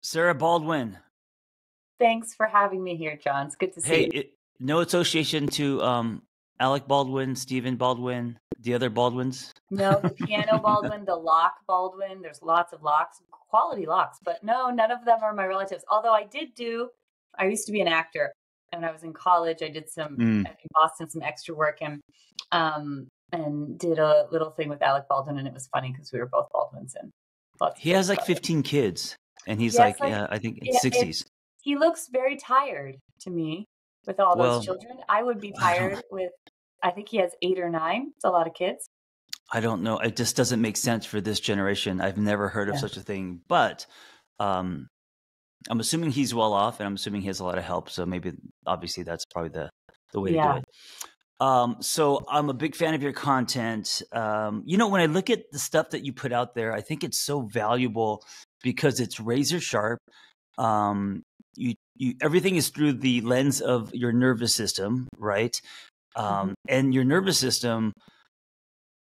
Sarah Baldwin. Thanks for having me here, John. It's good to see you. No association to Alec Baldwin, Stephen Baldwin, the other Baldwins? No, the piano Baldwin, the lock Baldwin. There's lots of locks, quality locks, but no, none of them are my relatives. Although I used to be an actor. And when I was in college, I did in Boston, some extra work and did a little thing with Alec Baldwin. And it was funny because we were both Baldwins. And he has like 15 kids. And he's I think in 60s. He looks very tired to me with all those children. I would be tired I think he has 8 or 9. It's a lot of kids. I don't know. It just doesn't make sense for this generation. I've never heard of such a thing. But I'm assuming he's well off, and I'm assuming he has a lot of help. So obviously, that's probably the way to do it. So I'm a big fan of your content. When I look at the stuff that you put out there, I think it's so valuable because it's razor sharp. Everything is through the lens of your nervous system, right? And your nervous system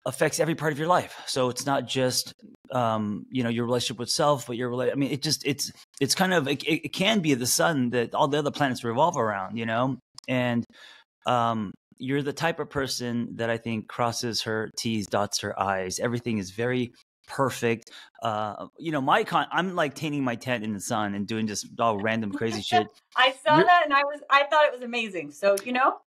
affects every part of your life. So it's not just, your relationship with self, but it's kind of, it can be the sun that all the other planets revolve around, and you're the type of person that I think crosses her T's, dots her I's. Everything is very perfect. I'm like tanning my tent in the sun and doing just all random crazy shit. I saw that and I thought it was amazing. So, your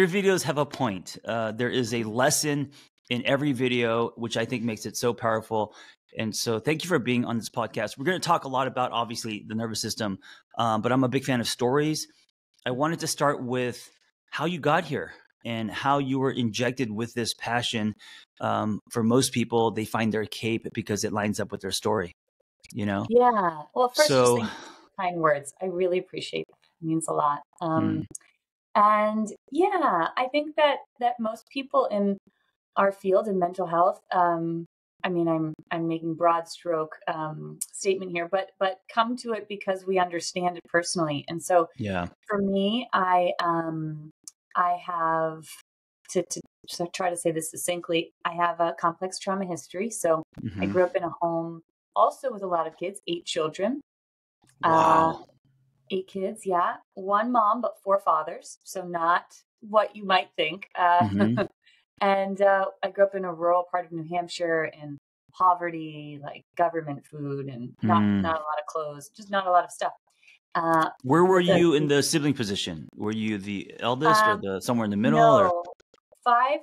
videos have a point. There is a lesson in every video, which I think makes it so powerful. And so thank you for being on this podcast. We're going to talk a lot about, obviously, the nervous system, but I'm a big fan of stories. I wanted to start with how you got here and how you were injected with this passion. For most people, they find their cape because it lines up with their story, Yeah. Well, first, just thank you for kind words. I really appreciate that. It means a lot. And I think that most people in our field in mental health, I'm making broad stroke statement here, but come to it because we understand it personally. And so for me, I have to try to say this succinctly. I have a complex trauma history. So I grew up in a home also with a lot of kids, 8 children. Wow. 8 kids, 1 mom, but 4 fathers. So not what you might think. And I grew up in a rural part of New Hampshire in poverty, like government food and not a lot of clothes, just not a lot of stuff. Where were you in the sibling position? Were you the eldest or somewhere in the middle? No, 5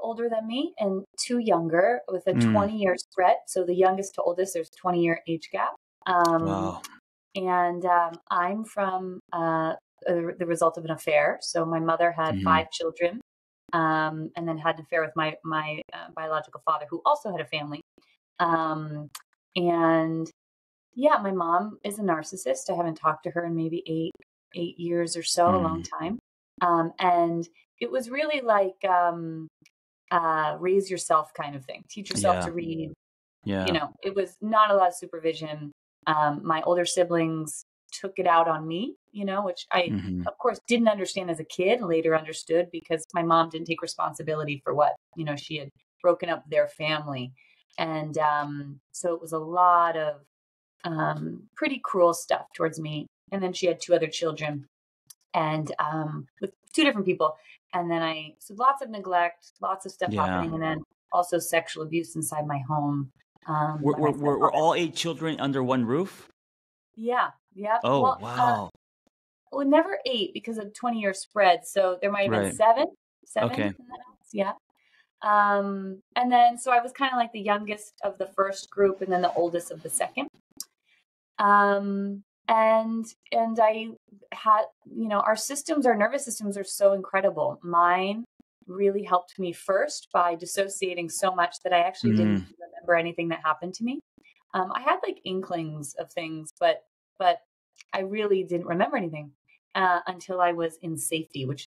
older than me and 2 younger with a 20-year spread. So the youngest to oldest, there's 20-year age gap. Wow. And I'm from the result of an affair. So my mother had 5 children, and then had an affair with my biological father, who also had a family. My mom is a narcissist. I haven't talked to her in maybe 8 years or so, a long time. And it was really like raise yourself kind of thing. Teach yourself to read. Yeah. It was not a lot of supervision. My older siblings took it out on me, which I, of course, didn't understand as a kid, later understood because my mom didn't take responsibility for what, she had broken up their family. And so it was a lot of pretty cruel stuff towards me. And then she had 2 other children and with 2 different people. And then so lots of neglect, lots of stuff happening. And then also sexual abuse inside my home. Were all 8 children under one roof? Yeah. Oh, wow. Well, never 8 because of 20-year spread. So there might have been 7 okay. in the house. Yeah. And then, so I was kind of like the youngest of the first group and then the oldest of the second. And I had, our nervous systems are so incredible. Mine really helped me first by dissociating so much that I actually didn't remember anything that happened to me. I had like inklings of things, but I really didn't remember anything until I was in safety, which,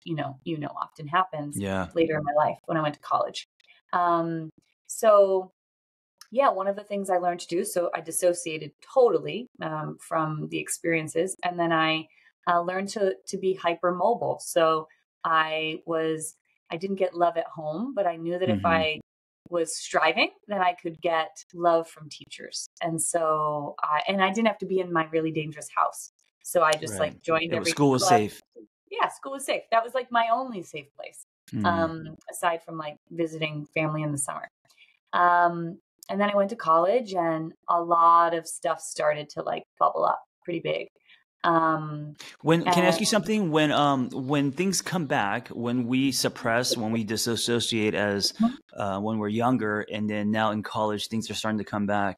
often happens later in my life when I went to college. One of the things I learned to do, so I dissociated totally from the experiences. And then I learned to be hypermobile. So I didn't get love at home, but I knew that if I was striving, then I could get love from teachers. And so I didn't have to be in my really dangerous house. So I just like joined every school was club. safe. Yeah, school was safe. That was like my only safe place, aside from like visiting family in the summer. And then I went to college, and a lot of stuff started to like bubble up pretty big. Can I ask you something? When things come back, when we suppress, when we disassociate as when we're younger, and then now in college things are starting to come back,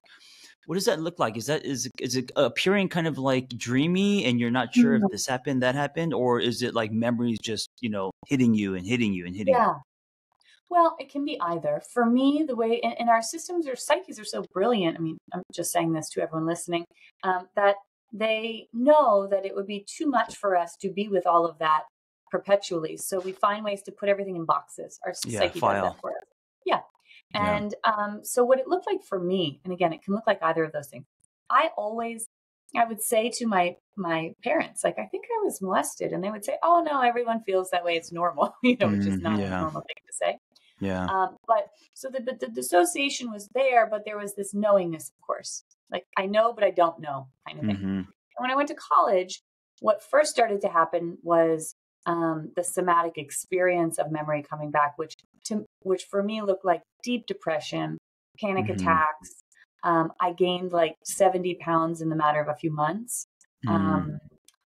what does that look like? Is it appearing kind of like dreamy, and you're not sure if this happened, that happened, or is it like memories just hitting you and hitting you and hitting you? Well, it can be either. For me, the way in our systems or psyches are so brilliant. I mean, I'm just saying this to everyone listening, that they know that it would be too much for us to be with all of that perpetually. So we find ways to put everything in boxes. Our psyche does that for us. Yeah. And so what it looked like for me, and again, it can look like either of those things. I would say to my parents, like, I think I was molested. And they would say, oh, no, everyone feels that way. It's normal, which is not a normal thing to say. Yeah. But so the dissociation was there, but there was this knowingness, of course. Like, I know, but I don't know kind of thing. And when I went to college, what first started to happen was the somatic experience of memory coming back, which for me looked like deep depression, panic attacks. I gained like 70 pounds in the matter of a few months.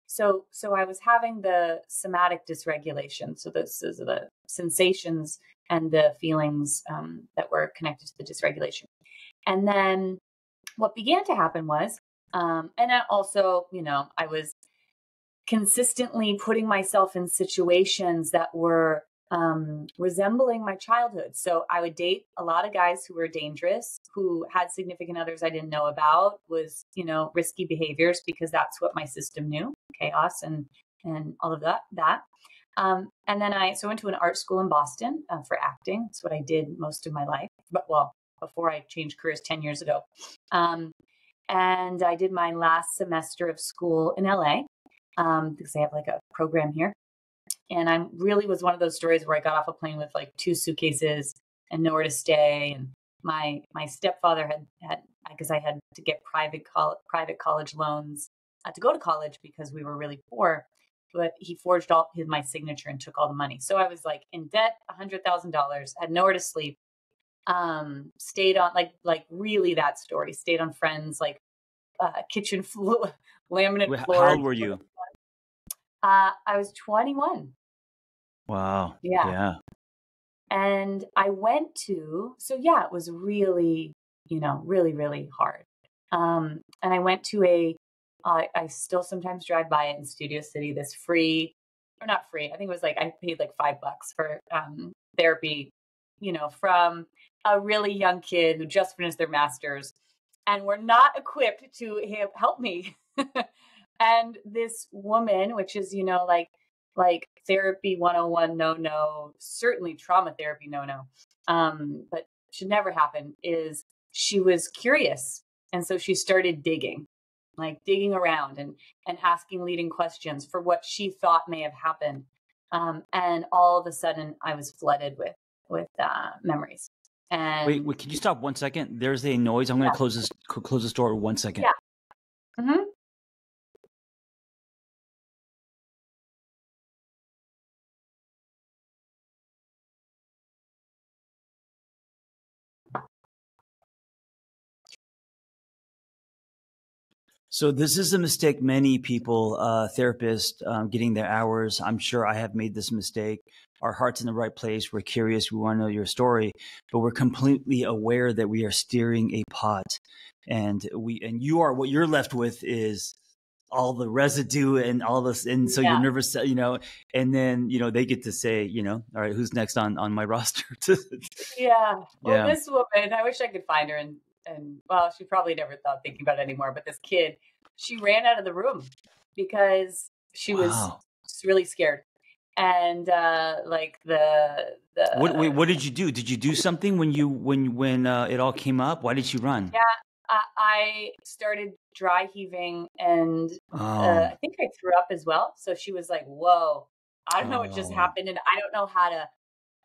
So I was having the somatic dysregulation. So this is the sensations and the feelings that were connected to the dysregulation. And then what began to happen was, and I also, I was consistently putting myself in situations that were resembling my childhood. So I would date a lot of guys who were dangerous, who had significant others I didn't know about, was, risky behaviors, because that's what my system knew, chaos and all of that. And then I went to an art school in Boston for acting. That's what I did most of my life. But before I changed careers 10 years ago. And I did my last semester of school in LA because they have like a program here. And I really was one of those stories where I got off a plane with like 2 suitcases and nowhere to stay. And my stepfather had because I had to get private college loans to go to college because we were really poor. But he forged my signature and took all the money. So I was like in debt, $100,000, had nowhere to sleep. Stayed on like really that story. Stayed on friends like kitchen floor, laminate floor. How old were you? I was 21. Wow. Yeah. And I went to, it was really, really, really hard. And I went to I still sometimes drive by it in Studio City, this free, or not free. I think it was like, I paid like $5 for therapy, from a really young kid who just finished their master's and were not equipped to help me. And this woman, which is, like therapy 101, no, certainly trauma therapy, no, but should never happen, is she was curious. And so she started digging around and asking leading questions for what she thought may have happened. And all of a sudden I was flooded with memories. And wait, can you stop 1 second? There's a noise. I'm going to close this door 1 second. Yeah. Mm-hmm. So this is a mistake many people, therapists, getting their hours. I'm sure I have made this mistake. Our heart's in the right place. We're curious. We want to know your story, but we're completely aware that we are steering a pot, and what you're left with is all the residue and all this. And so you're nervous, and then, they get to say, all right, who's next on my roster? Yeah. Well, this woman, I wish I could find her and well, she probably never thought thinking about it anymore. But this kid, she ran out of the room because she was really scared. And like what did you do? Did you do something when it all came up? Why did she run? Yeah, I started dry heaving, and I think I threw up as well. So she was like, "Whoa, I don't know what just happened, and I don't know how to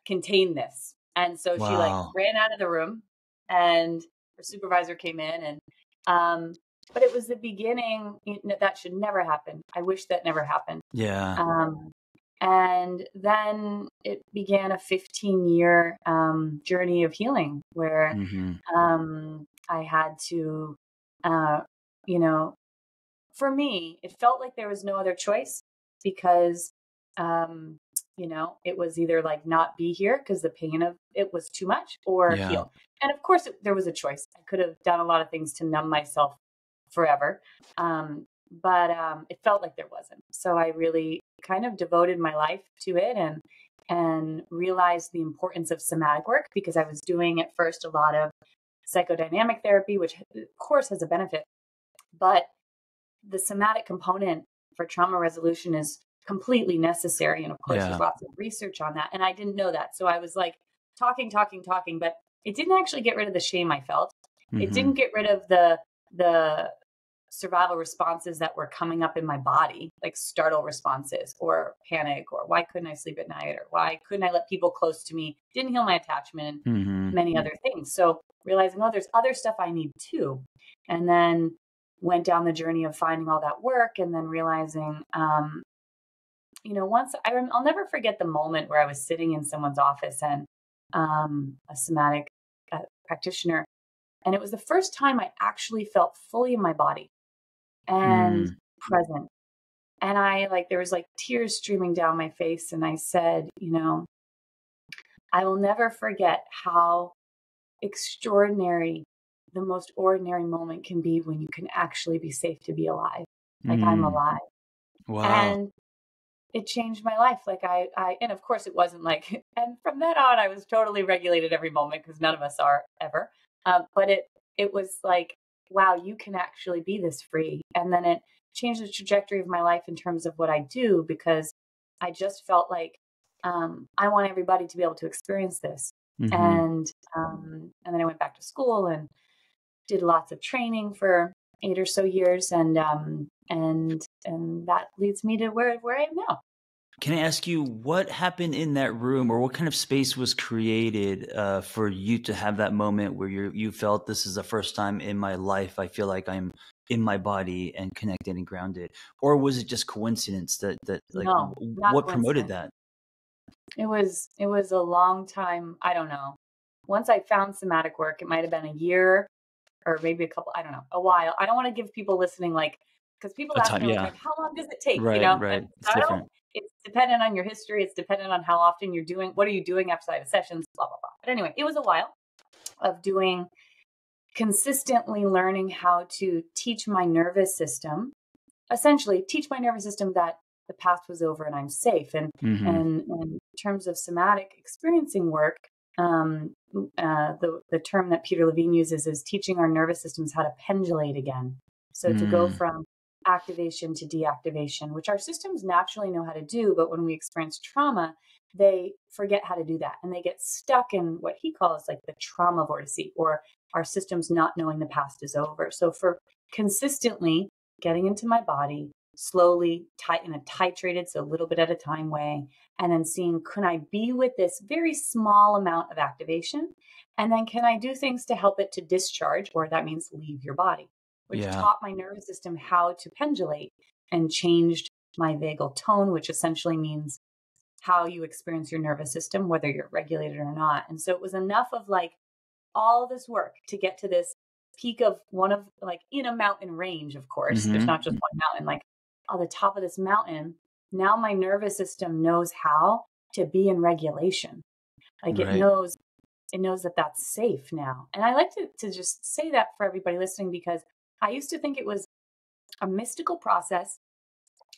contain this." And so she like Wow. ran out of the room, and her supervisor came in, and but it was the beginning. That should never happen. I wish that never happened. Yeah. And then it began a 15-year journey of healing where I had to, you know, for me, it felt like there was no other choice because, it was either like not be here because the pain of it was too much, or Yeah. heal. And of course, there was a choice. I could have done a lot of things to numb myself forever. But it felt like there wasn't. So I really kind of devoted my life to it, and realized the importance of somatic work, because I was doing at first a lot of psychodynamic therapy, which of course has a benefit, but the somatic component for trauma resolution is completely necessary. And of course, there's lots of research on that. And I didn't know that. So I was like talking, but it didn't actually get rid of the shame I felt. It didn't get rid of the survival responses that were coming up in my body, like startle responses or panic, or why couldn't I sleep at night, or why couldn't I let people close to me, didn't heal my attachment, and many other things. So realizing, oh, there's other stuff I need too. And then went down the journey of finding all that work, and then realizing, once I'll never forget the moment where I was sitting in someone's office, and a somatic practitioner, and it was the first time I actually felt fully in my body and present. And there was like tears streaming down my face. And I said, I will never forget how extraordinary the most ordinary moment can be when you can actually be safe to be alive. Like I'm alive. Wow. And it changed my life. Like and of course it wasn't like, and from then on I was totally regulated every moment, because none of us are ever. But it was like, wow, you can actually be this free. And then it changed the trajectory of my life in terms of what I do, because I just felt like I want everybody to be able to experience this. And then I went back to school and did lots of training for 8 or so years, and that leads me to where I am now. Can I ask you what happened in that room, or what kind of space was created for you to have that moment where you felt, this is the first time in my life I feel like I'm in my body and connected and grounded? Or was it just coincidence that like, no, what promoted that? It was a long time. I don't know. Once I found somatic work, it might have been a year or maybe a couple, I don't know, a while. I don't want to give people listening, like, because people ask me, like, how long does it take? Right. And it's different. It's dependent on your history. It's dependent on how often you're doing, what are you doing outside of sessions, blah, blah, blah. But anyway, it was a while of consistently learning how to teach my nervous system, essentially teach my nervous system that the past was over and I'm safe. And in terms of somatic experiencing work, the term that Peter Levine uses is teaching our nervous systems how to pendulate again. So to go from activation to deactivation, which our systems naturally know how to do, but when we experience trauma, they forget how to do that. And they get stuck in what he calls like the trauma vortice, or our systems not knowing the past is over. So for consistently getting into my body, slowly, in a titrated, so a little bit at a time way, and then seeing, can I be with this very small amount of activation? And then can I do things to help it to discharge, or that means leave your body, which taught my nervous system how to pendulate, and changed my vagal tone, which essentially means how you experience your nervous system, whether you're regulated or not. And so it was enough of like all this work to get to this peak of in a mountain range, of course. There's not just one mountain, like on the top of this mountain. Now my nervous system knows how to be in regulation. Like it knows that that's safe now. And I like to just say that for everybody listening, because I used to think it was a mystical process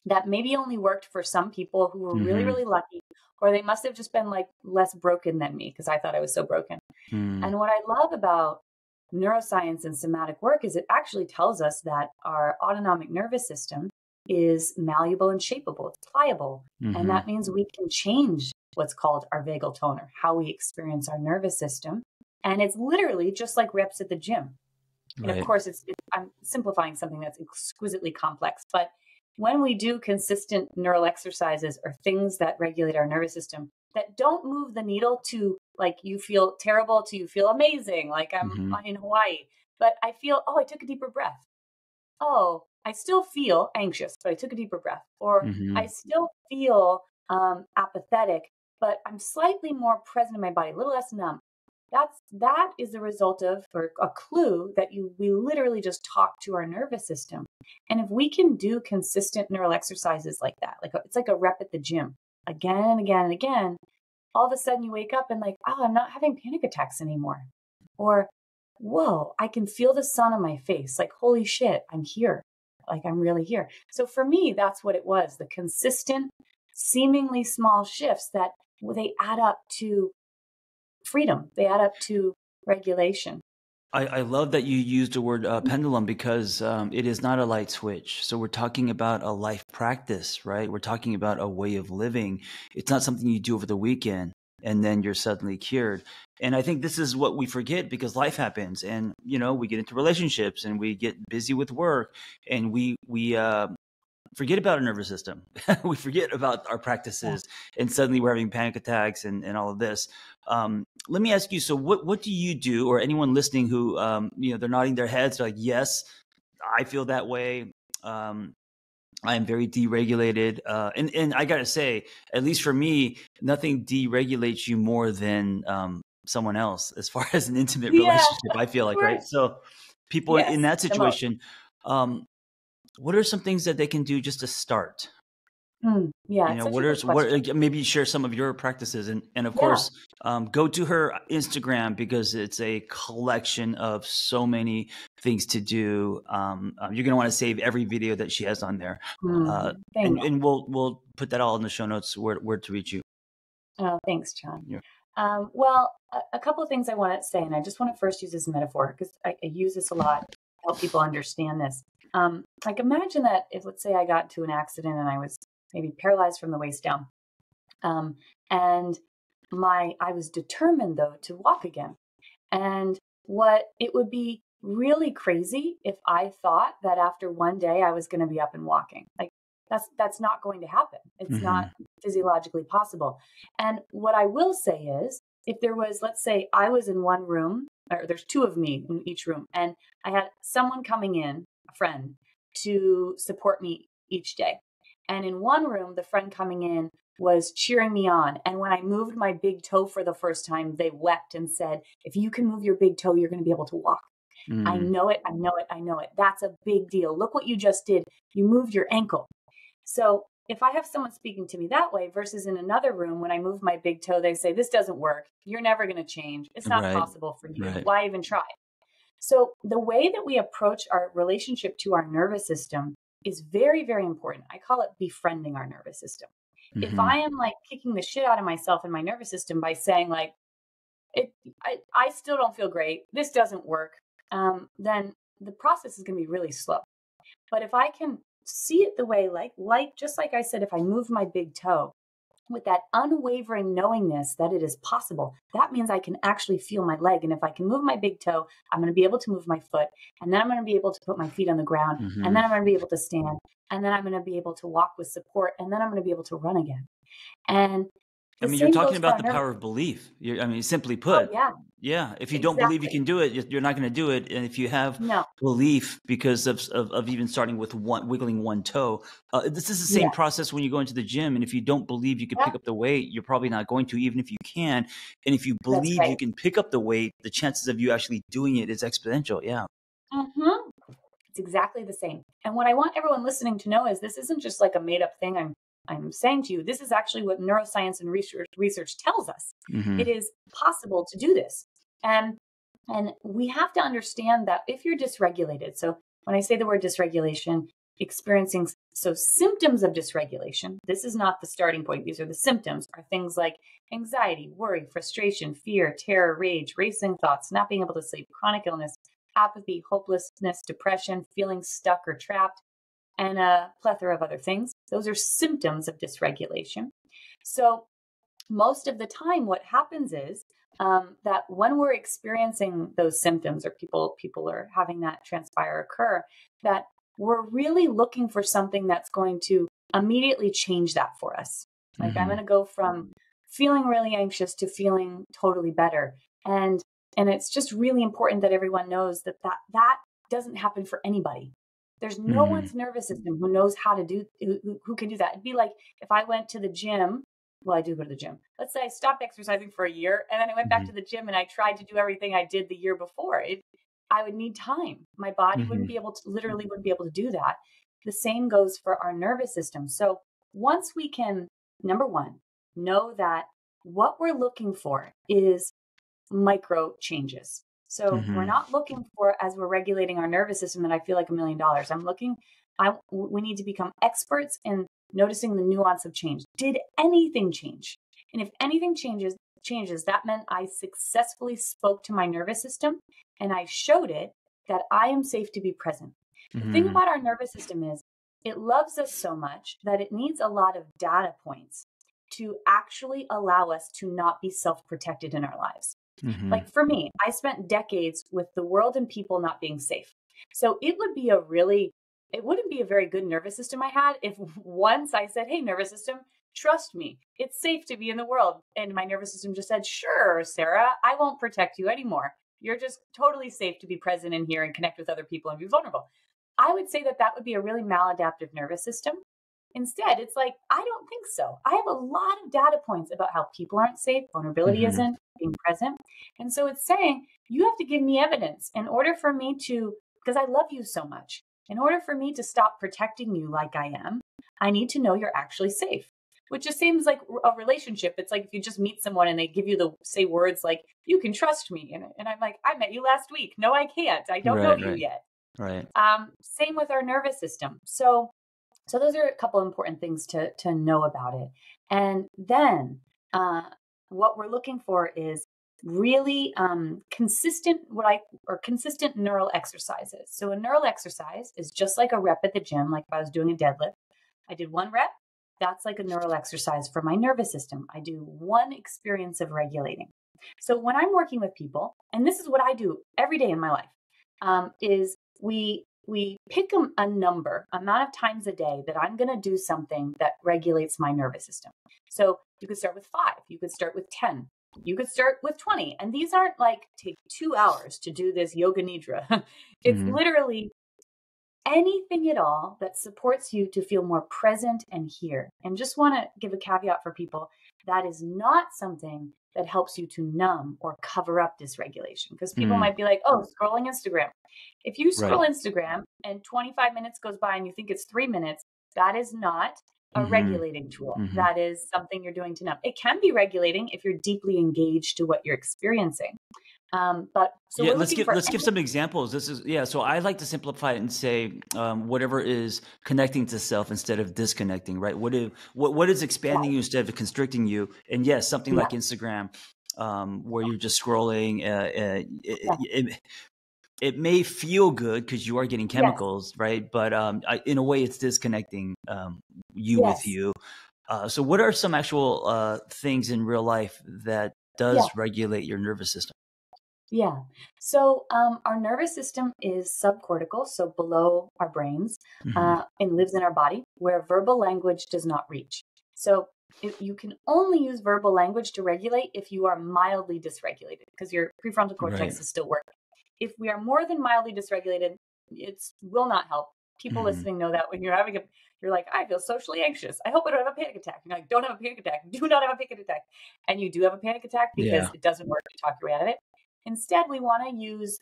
that maybe only worked for some people who were really, really lucky, or they must have just been like less broken than me, because I thought I was so broken. And what I love about neuroscience and somatic work is it actually tells us that our autonomic nervous system is malleable and shapeable. It's pliable. And that means we can change what's called our vagal tone, or how we experience our nervous system. And it's literally just like reps at the gym. And of course, I'm simplifying something that's exquisitely complex. But when we do consistent neural exercises, or things that regulate our nervous system that don't move the needle to like you feel terrible to you feel amazing. Like I'm in Hawaii, but I feel, oh, I took a deeper breath. Oh, I still feel anxious, but I took a deeper breath. Or I still feel apathetic, but I'm slightly more present in my body, a little less numb. That is the result of, or a clue that we literally just talk to our nervous system. And if we can do consistent neural exercises like that, like it's like a rep at the gym, again and again and again, all of a sudden you wake up and like, oh, I'm not having panic attacks anymore. Or, whoa, I can feel the sun on my face. Like, holy shit, I'm here. Like, I'm really here. So for me, that's what it was. The consistent, seemingly small shifts that they add up to freedom. They add up to regulation. I love that you used the word pendulum, because it is not a light switch. So we're talking about a life practice, right? We're talking about a way of living. It's not something you do over the weekend and then you're suddenly cured. And I think this is what we forget, because life happens, and we get into relationships and we get busy with work, and we forget about our nervous system. We forget about our practices, and suddenly we're having panic attacks and all of this. Let me ask you, so what do you do, or anyone listening who, they're nodding their heads, they're like, yes, I feel that way. I am very deregulated. And I got to say, at least for me, nothing deregulates you more than someone else, as far as an intimate relationship, I feel like, right? So people in that situation, what are some things that they can do just to start? Maybe share some of your practices, and of course, go to her Instagram, because it's a collection of so many things to do. You're going to want to save every video that she has on there, and we'll put that all in the show notes where to reach you. Oh, thanks, John. Yeah. Well, a couple of things I want to say, and I just want to first use this metaphor, because I use this a lot to help people understand this. Like, imagine that if, let's say, I got into an accident and I was maybe paralyzed from the waist down. And I was determined, though, to walk again. And it would be really crazy if I thought that after one day I was going to be up and walking. Like, that's not going to happen. It's not physiologically possible. And what I will say is, if there was, let's say I was in one room, or there's two of me in each room, and I had someone coming in, a friend, to support me each day. And in one room, the friend coming in was cheering me on. And when I moved my big toe for the first time, they wept and said, if you can move your big toe, you're going to be able to walk. I know it. I know it. I know it. That's a big deal. Look what you just did. You moved your ankle. So if I have someone speaking to me that way versus in another room, when I move my big toe, they say, this doesn't work. You're never going to change. It's not possible for you. Right. Why even try? So the way that we approach our relationship to our nervous system is very, very important. I call it befriending our nervous system. If I am like kicking the shit out of myself and my nervous system by saying like, I still don't feel great, this doesn't work, then the process is going to be really slow. But if I can see it the way, like just like I said, if I move my big toe with that unwavering knowingness that it is possible, that means I can actually feel my leg. And if I can move my big toe, I'm going to be able to move my foot. And then I'm going to be able to put my feet on the ground. And then I'm going to be able to stand. And then I'm going to be able to walk with support. And then I'm going to be able to run again. And you're talking about the power of belief. Simply put, if you don't believe you can do it, you're not going to do it. And if you have belief because of even starting with wiggling one toe, this is the same process when you go into the gym. And if you don't believe you can pick up the weight, you're probably not going to, even if you can. And if you believe you can pick up the weight, the chances of you actually doing it is exponential. Yeah. It's exactly the same. And what I want everyone listening to know is this isn't just like a made up thing I'm saying to you. This is actually what neuroscience and research tells us. It is possible to do this. And we have to understand that if you're dysregulated, so when I say the word dysregulation, experiencing symptoms of dysregulation, this is not the starting point. These are the symptoms, are things like anxiety, worry, frustration, fear, terror, rage, racing thoughts, not being able to sleep, chronic illness, apathy, hopelessness, depression, feeling stuck or trapped, and a plethora of other things. Those are symptoms of dysregulation. So most of the time, what happens is that when we're experiencing those symptoms, or people are having that occur, that we're really looking for something that's going to immediately change that for us. Like I'm going to go from feeling really anxious to feeling totally better. And it's just really important that everyone knows that doesn't happen for anybody. There's no one's nervous system who knows how to who can do that. It'd be like if I went to the gym. Well, I do go to the gym. Let's say I stopped exercising for a year and then I went back to the gym and I tried to do everything I did the year before. I would need time. My body wouldn't be able to do that. The same goes for our nervous system. So once we can, number one, know that what we're looking for is micro changes. So we're not looking for, as we're regulating our nervous system, that I feel like $1 million. We need to become experts in noticing the nuance of change. Did anything change? And if anything changes, that meant I successfully spoke to my nervous system and I showed it that I am safe to be present. The thing about our nervous system is it loves us so much that it needs a lot of data points to actually allow us to not be self-protected in our lives. Like for me, I spent decades with the world and people not being safe. So it wouldn't be a very good nervous system I had if once I said, hey, nervous system, trust me, it's safe to be in the world. And my nervous system just said, sure, Sarah, I won't protect you anymore. You're just totally safe to be present in here and connect with other people and be vulnerable. I would say that would be a really maladaptive nervous system. Instead, it's like, I don't think so. I have a lot of data points about how people aren't safe, vulnerability isn't, being present. And so it's saying, you have to give me evidence in order for me to, because I love you so much, in order for me to stop protecting you like I am, I need to know you're actually safe. Which just seems like a relationship. It's like if you just meet someone and they give you say words like, you can trust me. And I'm like, I met you last week. No, I can't. I don't know you yet. Right. Same with our nervous system. So those are a couple of important things to know about it. And then what we're looking for is really consistent neural exercises. So a neural exercise is just like a rep at the gym. Like if I was doing a deadlift, I did 1 rep. That's like a neural exercise for my nervous system. I do 1 experience of regulating. So when I'm working with people, and this is what I do every day in my life, is we pick a amount of times a day that I'm going to do something that regulates my nervous system. So you could start with 5, you could start with 10, you could start with 20. And these aren't like take 2 hours to do this yoga nidra. It's literally anything at all that supports you to feel more present and here. And just want to give a caveat for people, that is not something that helps you to numb or cover up dysregulation. Because people might be like, oh, scrolling Instagram. If you scroll Instagram and 25 minutes goes by and you think it's 3 minutes, that is not a regulating tool. That is something you're doing to numb. It can be regulating if you're deeply engaged to what you're experiencing. Let's give some examples. So I like to simplify it and say whatever is connecting to self instead of disconnecting, right? What is expanding you instead of constricting you? And yes, something like Instagram, where you're just scrolling. It may feel good because you are getting chemicals, right? But in a way, it's disconnecting you with you. So what are some actual things in real life that does regulate your nervous system? Yeah. So our nervous system is subcortical, so below our brains, and lives in our body where verbal language does not reach. So you can only use verbal language to regulate if you are mildly dysregulated because your prefrontal cortex is still working. If we are more than mildly dysregulated, it will not help. People listening know that when you're you're like, I feel socially anxious. I hope I don't have a panic attack. You're like, don't have a panic attack. Do not have a panic attack. And you do have a panic attack because it doesn't work to talk your way out of it. Instead, we want to use,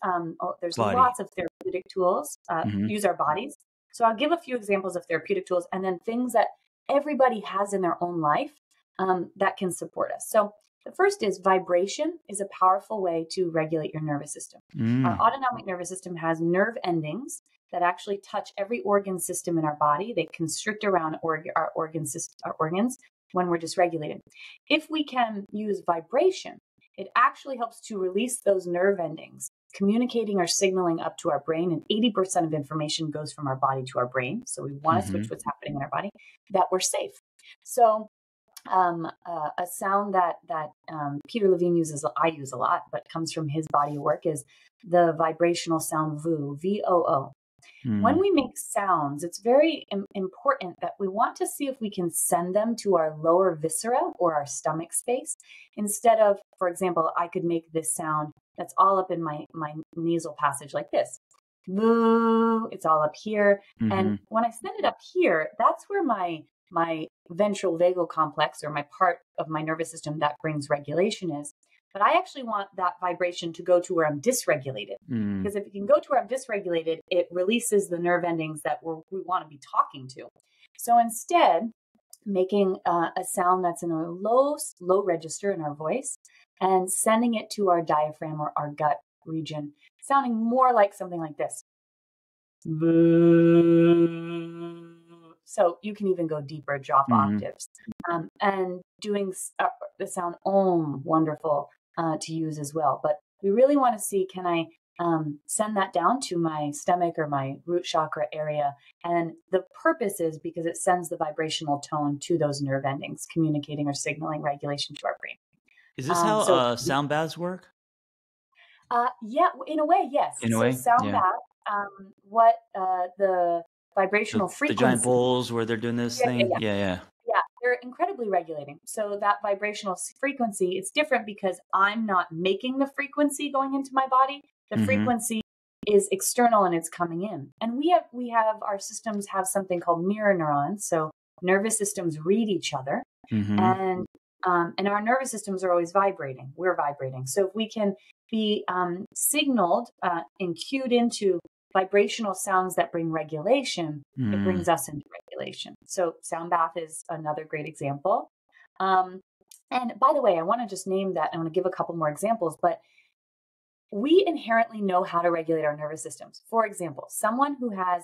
there's lots of therapeutic tools, use our bodies. So I'll give a few examples of therapeutic tools and then things that everybody has in their own life that can support us. So the first is vibration is a powerful way to regulate your nervous system. Our autonomic nervous system has nerve endings that actually touch every organ system in our body. They constrict around our organs when we're dysregulated. If we can use vibration, it actually helps to release those nerve endings, communicating or signaling up to our brain. And 80% of information goes from our body to our brain. So we want to switch what's happening in our body, that we're safe. So a sound that Peter Levine I use a lot, but comes from his body of work is the vibrational sound VOO, VOO. When we make sounds, it's very important that we want to see if we can send them to our lower viscera or our stomach space instead of, for example, I could make this sound that's all up in my nasal passage like this. Moo, it's all up here. And when I send it up here, that's where my ventral vagal complex, or my part of my nervous system that brings regulation, is. But I actually want that vibration to go to where I'm dysregulated. Because if it can go to where I'm dysregulated, it releases the nerve endings that we want to be talking to. So instead, making a sound that's in a low register in our voice and sending it to our diaphragm or our gut region, sounding more like something like this. So you can even go deeper, drop octaves. And doing the sound om, wonderful to use as well. But we really want to see, can I send that down to my stomach or my root chakra area? And the purpose is because it sends the vibrational tone to those nerve endings, communicating or signaling regulation to our brain. Is this how sound baths work? Yeah, in a way, yes. In a way, sound bath, what the vibrational frequency. The giant bowls where they're doing this thing? Yeah, they're incredibly regulating. So that vibrational frequency, it's different because I'm not making the frequency going into my body. The frequency is external and it's coming in. And we have our systems have something called mirror neurons. So nervous systems read each other. And our nervous systems are always vibrating. We're vibrating. So if we can be signaled and cued into vibrational sounds that bring regulation, it brings us into regulation. So sound bath is another great example. And by the way, I want to just name that. I want to give a couple more examples, but we inherently know how to regulate our nervous systems. For example, someone who has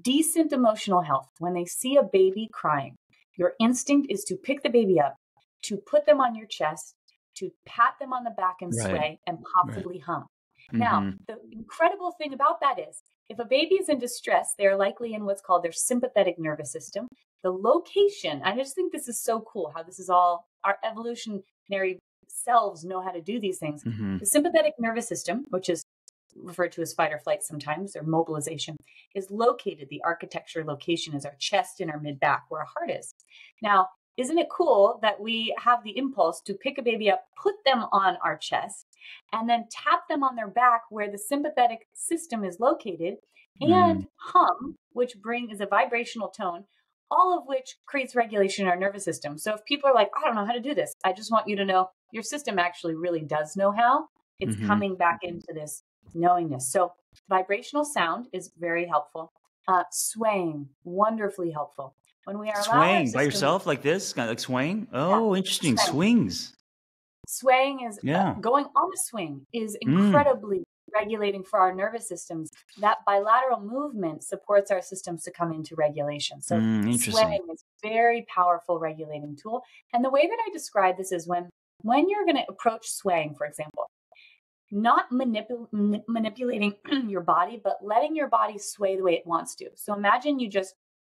decent emotional health, when they see a baby crying, your instinct is to pick the baby up, to put them on your chest, to pat them on the back and sway, and possibly hum. Now, the incredible thing about that is, if a baby is in distress, they're likely in what's called their sympathetic nervous system. The location, I just think this is so cool how this is all, our evolutionary selves know how to do these things. The sympathetic nervous system, which is referred to as fight or flight sometimes, or mobilization, is located. The architecture location is our chest and our mid-back, where our heart is. Now, isn't it cool that we have the impulse to pick a baby up, put them on our chest, and then tap them on their back where the sympathetic system is located, and hum, which is a vibrational tone, all of which creates regulation in our nervous system. So if people are like, I don't know how to do this, I just want you to know your system actually really does know how. It's coming back into this knowingness. So vibrational sound is very helpful. Swaying, wonderfully helpful. When we are swaying by yourself like this, kind of like swaying. Oh, interesting. Swings. Swaying is going on a swing is incredibly regulating for our nervous systems. That bilateral movement supports our systems to come into regulation. So swaying is a very powerful regulating tool. And the way that I describe this is when you're going to approach swaying, for example, not manipulating your body, but letting your body sway the way it wants to. So imagine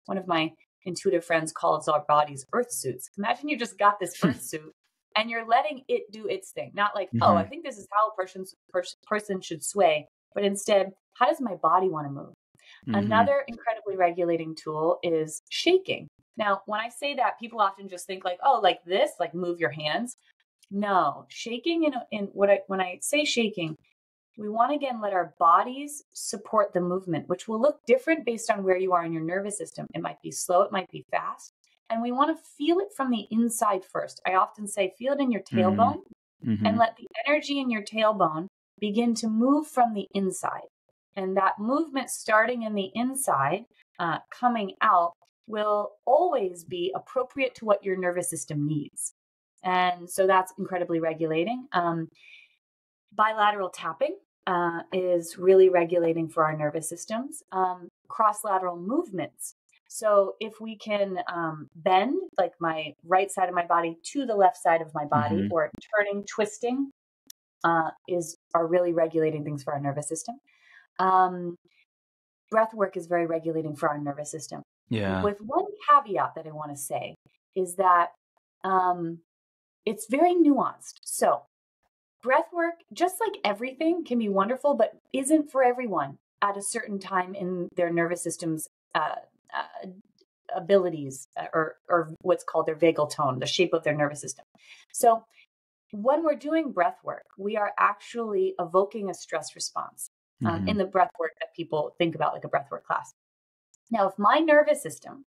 one of my intuitive friends calls our bodies earth suits. Imagine you just got this earth suit and you're letting it do its thing. Not like, oh, I think this is how a person should sway, but instead, how does my body want to move? Another incredibly regulating tool is shaking. Now, when I say that, people often just think like, oh, like this, like move your hands. No, shaking when I say shaking, we want to again let our bodies support the movement, which will look different based on where you are in your nervous system. It might be slow, it might be fast. And we want to feel it from the inside first. I often say, feel it in your tailbone and let the energy in your tailbone begin to move from the inside. And that movement starting in the inside, coming out, will always be appropriate to what your nervous system needs. And so that's incredibly regulating. Bilateral tapping is really regulating for our nervous systems. Cross-lateral movements. So if we can bend, like my right side of my body to the left side of my body, or turning, twisting, are really regulating things for our nervous system. Breath work is very regulating for our nervous system. Yeah. With one caveat that I want to say is that it's very nuanced. So breath work, just like everything, can be wonderful, but isn't for everyone. at a certain time in their nervous system's abilities, or what's called their vagal tone, the shape of their nervous system. So when we're doing breath work, we are actually evoking a stress response in the breath work that people think about, like a breath work class. Now, if my nervous system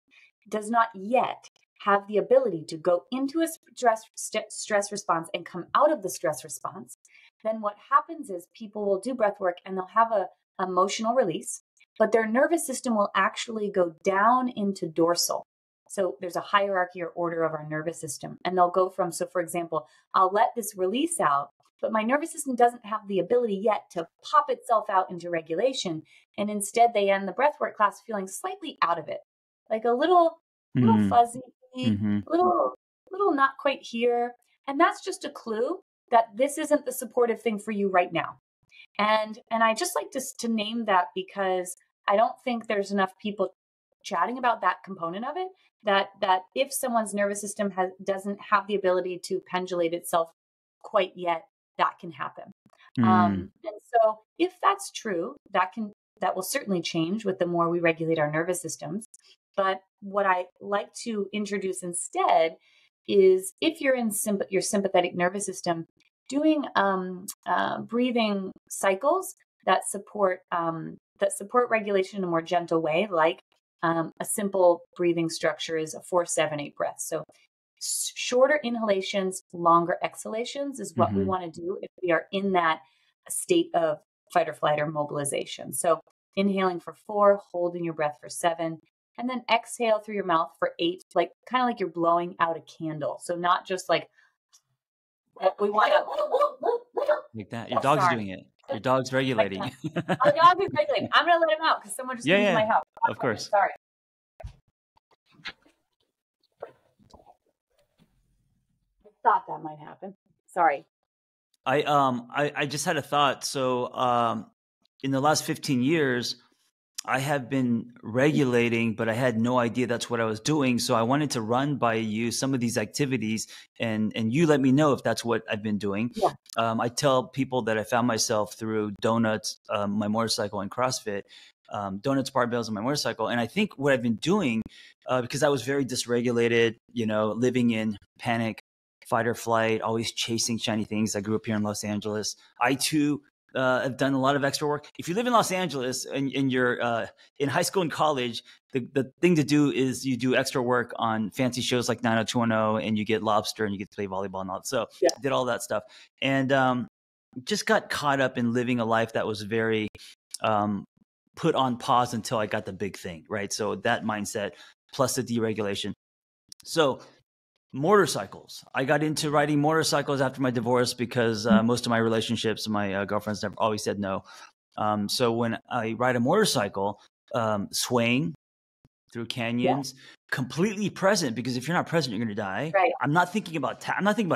does not yet have the ability to go into a stress response and come out of the stress response, then what happens is people will do breath work and they'll have a emotional release, but their nervous system will actually go down into dorsal. So there's a hierarchy or order of our nervous system, and they'll go from, so for example, I'll let this release out, but my nervous system doesn't have the ability yet to pop itself out into regulation. And instead they end the breathwork class feeling slightly out of it, like a little fuzzy, little not quite here. And that's just a clue that this isn't the supportive thing for you right now. And I just like to name that, because I don't think there's enough people chatting about that component of it, that if someone's nervous system doesn't have the ability to pendulate itself quite yet, that can happen. And so if that's true, that will certainly change with the more we regulate our nervous systems. But what I like to introduce instead is, if you're in your sympathetic nervous system, doing breathing cycles that support regulation in a more gentle way, like a simple breathing structure is a 4-7-8 breath. So shorter inhalations, longer exhalations is what we want to do if we are in that state of fight or flight or mobilization. So inhaling for 4, holding your breath for 7, and then exhale through your mouth for 8, like kind of like you're blowing out a candle. So not just like we want to like that. Your dog's doing it. Your dog's regulating. Our dog is regulating. I'm going to let him out because someone just came to my house. Of course. Sorry. I thought that might happen. Sorry. I just had a thought. So in the last 15 years, I have been regulating, but I had no idea that's what I was doing. So I wanted to run by you some of these activities, and you let me know if that's what I've been doing. Yeah. I tell people that I found myself through donuts, my motorcycle, and CrossFit, donuts, barbells, and my motorcycle. And I think what I've been doing, because I was very dysregulated, living in panic, fight or flight, always chasing shiny things. I grew up here in Los Angeles. I too have done a lot of extra work. If you live in Los Angeles and you're in high school and college, the thing to do is you do extra work on fancy shows like 90210, and you get lobster and you get to play volleyball and all that. So I did all that stuff, and just got caught up in living a life that was very put on pause until I got the big thing, right? So that mindset plus the deregulation. So motorcycles. I got into riding motorcycles after my divorce because most of my relationships, my girlfriends never always said no. So when I ride a motorcycle, swaying through canyons, completely present, because if you're not present, you're going to die. Right. I'm not thinking about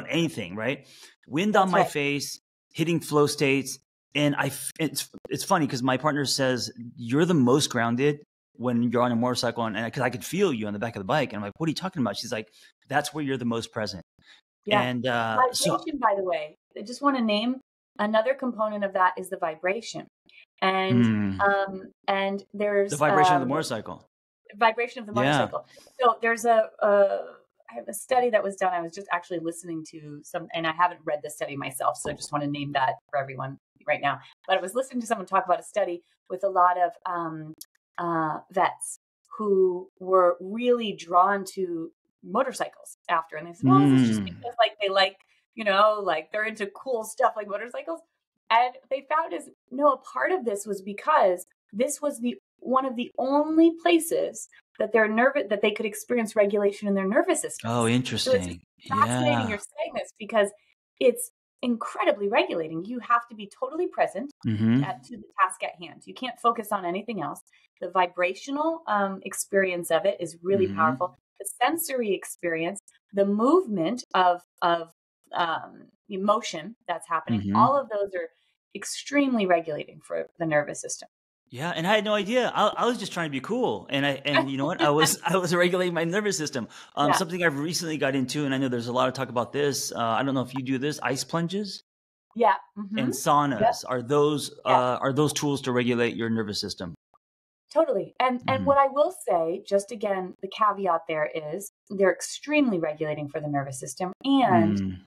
anything, right? Wind on my face, hitting flow states. And it's funny because my partner says, you're the most grounded when you're on a motorcycle, and because I could feel you on the back of the bike. And I'm like, what are you talking about? She's like, that's where you're the most present. Yeah. And vibration, by the way, I just want to name another component of that is the vibration. And there's the vibration of the motorcycle. Vibration of the motorcycle. So there's I have a study that was done. I was just actually listening to and I haven't read the study myself, so I just want to name that for everyone right now. But I was listening to someone talk about a study with a lot of vets who were really drawn to motorcycles after, and they said, well, this is just because like they're into cool stuff like motorcycles. And they found a part of this was because this was one of the only places that that they could experience regulation in their nervous system. Oh, interesting. So it's fascinating you're saying this, because it's incredibly regulating. You have to be totally present to the task at hand. You can't focus on anything else. The vibrational experience of it is really powerful. The sensory experience, the movement of emotion that's happening, all of those are extremely regulating for the nervous system. Yeah, and I had no idea. I was just trying to be cool, and you know what? I was regulating my nervous system. Something I've recently got into, and I know there's a lot of talk about this. I don't know if you do this, ice plunges. Yeah. And saunas, are those tools to regulate your nervous system? Totally. And what I will say, just again, the caveat there is they're extremely regulating for the nervous system. And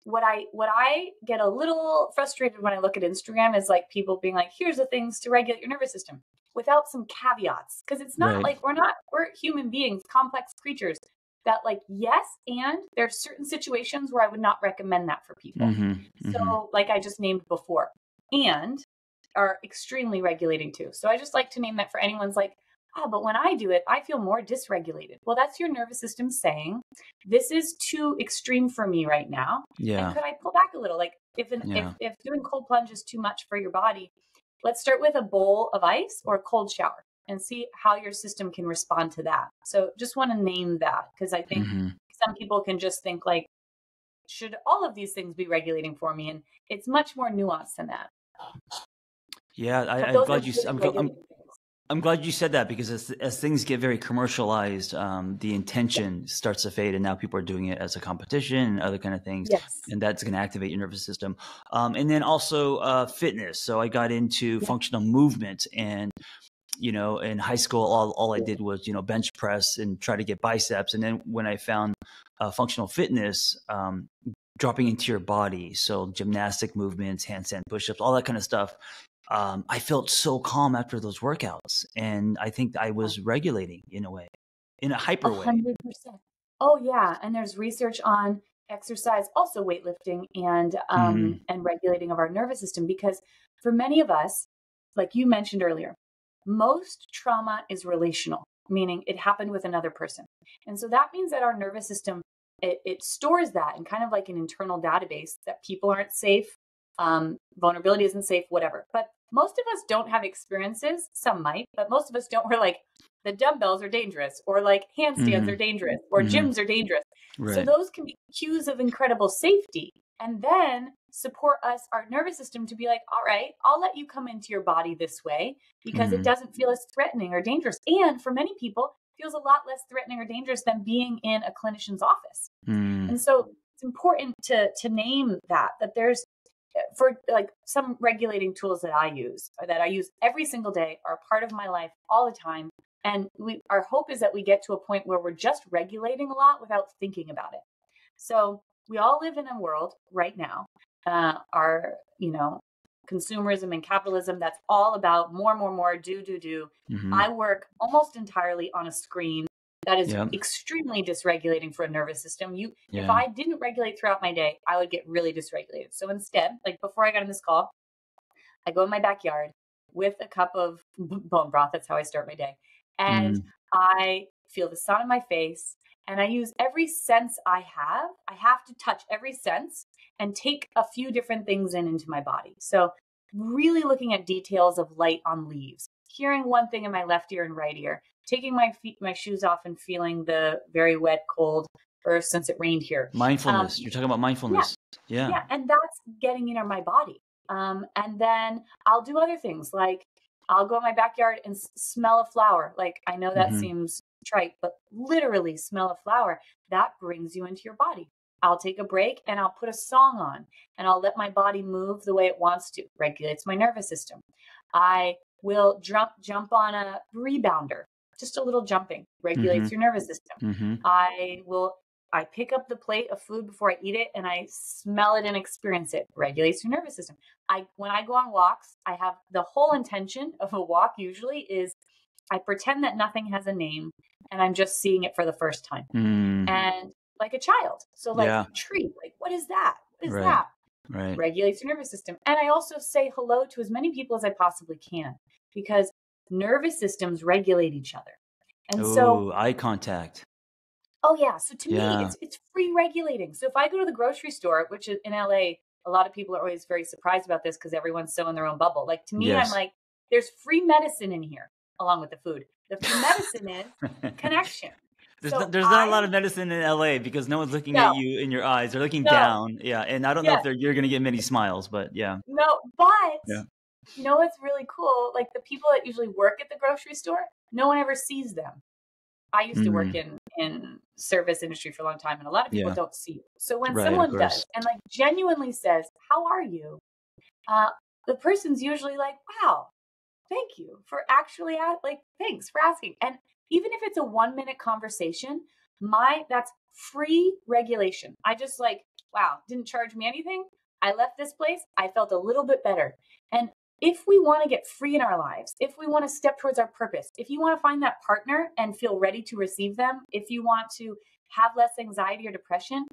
what I get a little frustrated when I look at Instagram is like people being like, here's the things to regulate your nervous system without some caveats. Because it's not like we're human beings, complex creatures that like, yes, and there's certain situations where I would not recommend that for people. So like I just named before, and are extremely regulating too. So I just like to name that for anyone's like, but when I do it, I feel more dysregulated. Well, that's your nervous system saying, this is too extreme for me right now. Yeah. And could I pull back a little? Like if doing cold plunge is too much for your body, let's start with a bowl of ice or a cold shower and see how your system can respond to that. So just want to name that, because I think some people can just think like, should all of these things be regulating for me? And it's much more nuanced than that. Yeah, I'm glad you said that, because as things get very commercialized, the intention starts to fade, and now people are doing it as a competition and other kind of things. Yes. And that's going to activate your nervous system. And then also fitness. So I got into functional movement, and in high school, all I did was, bench press and try to get biceps. And then when I found functional fitness, dropping into your body, so gymnastic movements, handstand push-ups, all that kind of stuff, I felt so calm after those workouts. And I think I was regulating in a way, in a hyper way. 100%. Oh yeah. And there's research on exercise, also weightlifting, and regulating of our nervous system, because for many of us, like you mentioned earlier, most trauma is relational, meaning it happened with another person. And so that means that our nervous system, it stores that in kind of like an internal database that people aren't safe, vulnerability isn't safe, whatever. But most of us don't have experiences. Some might, but most of us don't, where like the dumbbells are dangerous, or like handstands are dangerous, or gyms are dangerous. Right. So those can be cues of incredible safety, and then support our nervous system to be like, all right, I'll let you come into your body this way because it doesn't feel as threatening or dangerous. And for many people, it feels a lot less threatening or dangerous than being in a clinician's office. And so it's important to name that there's, for like some regulating tools that I use every single day, are a part of my life all the time. And our hope is that we get to a point where we're just regulating a lot without thinking about it. So we all live in a world right now, our, consumerism and capitalism, that's all about more, do. I work almost entirely on a screen that is extremely dysregulating for a nervous system. If I didn't regulate throughout my day, I would get really dysregulated. So instead, like before I got on this call, I go in my backyard with a cup of bone broth. That's how I start my day. And I feel the sun on my face, and I use every sense I have. I have to touch every sense and take a few different things into my body. So really looking at details of light on leaves, hearing one thing in my left ear and right ear, taking my shoes off and feeling the very wet, cold earth since it rained here. Mindfulness. You're talking about mindfulness. Yeah. And that's getting into my body. And then I'll do other things, like I'll go in my backyard and smell a flower. Like, I know that seems trite, but literally smell a flower. That brings you into your body. I'll take a break and I'll put a song on, and I'll let my body move the way it wants to. Regulates my nervous system. I will jump on a rebounder. Just a little jumping regulates your nervous system. I pick up the plate of food before I eat it, and I smell it and experience it. Regulates your nervous system. When I go on walks, I have the whole intention of a walk usually is I pretend that nothing has a name, and I'm just seeing it for the first time. And like a child. So like tree, like what is that? What is that? Right. Regulates your nervous system. And I also say hello to as many people as I possibly can, because nervous systems regulate each other. And so eye contact. Oh yeah. So to me, it's free regulating. So if I go to the grocery store, which in LA, a lot of people are always very surprised about this because everyone's so in their own bubble. Like to me, I'm like, there's free medicine in here along with the food. The free medicine is connection. There's not a lot of medicine in LA because no one's looking at you in your eyes. They're looking down. Yeah. And I don't know if you're going to get many smiles, but No, but you know what's really cool? Like the people that usually work at the grocery store, no one ever sees them. I used to work in service industry for a long time, and a lot of people don't see you. So when Right, someone does and like genuinely says, "How are you?" The person's usually like, "Wow, thank you for actually like, thanks for asking." And even if it's a 1-minute conversation, that's free regulation. I just like, wow, didn't charge me anything. I left this place. I felt a little bit better. And if we want to get free in our lives, if we want to step towards our purpose, if you want to find that partner and feel ready to receive them, if you want to have less anxiety or depression,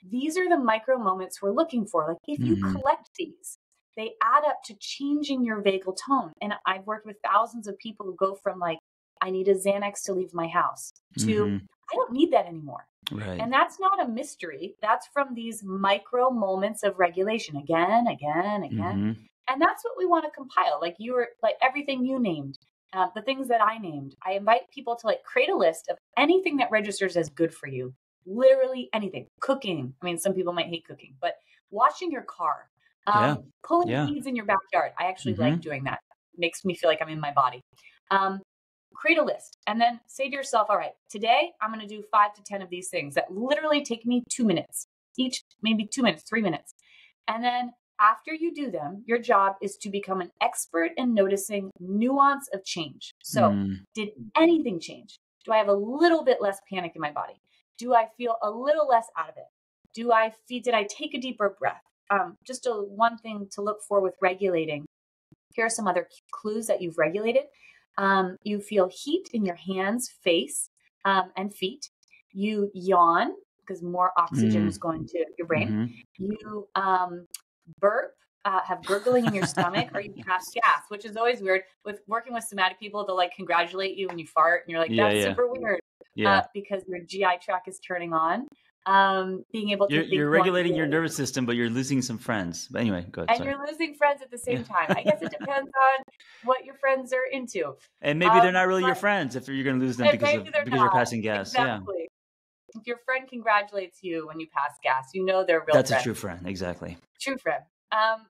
these are the micro moments we're looking for. Like if you collect these, they add up to changing your vagal tone. And I've worked with thousands of people who go from like, I need a Xanax to leave my house to I don't need that anymore. Right. And that's not a mystery. That's from these micro moments of regulation again. And that's what we want to compile. Like you were like everything you named, the things that I named. I invite people to like create a list of anything that registers as good for you. Literally anything. Cooking. I mean, some people might hate cooking, but washing your car, pulling weeds in your backyard. I actually like doing that. It makes me feel like I'm in my body. Create a list and then say to yourself, all right, today I'm going to do 5 to 10 of these things that literally take me 2 minutes each, maybe 2 minutes, 3 minutes. And then after you do them, your job is to become an expert in noticing nuance of change. So did anything change? Do I have a little bit less panic in my body? Do I feel a little less out of it? Did I take a deeper breath? Just one thing to look for with regulating. Here are some other clues that you've regulated. You feel heat in your hands, face, and feet. You yawn because more oxygen is going to your brain. You burp, have gurgling in your stomach, or you pass gas, which is always weird. With working with somatic people, they'll like congratulate you when you fart, and you're like, that's super weird because your GI tract is turning on. Being able to you're regulating your nervous system, but you're losing some friends. But anyway, go ahead. And you're losing friends at the same time. I guess it depends on what your friends are into. And maybe they're not really your friends if you're going to lose them because you're passing gas. Exactly. Yeah. If your friend congratulates you when you pass gas, you know they're real. That's a true friend. Exactly. True friend.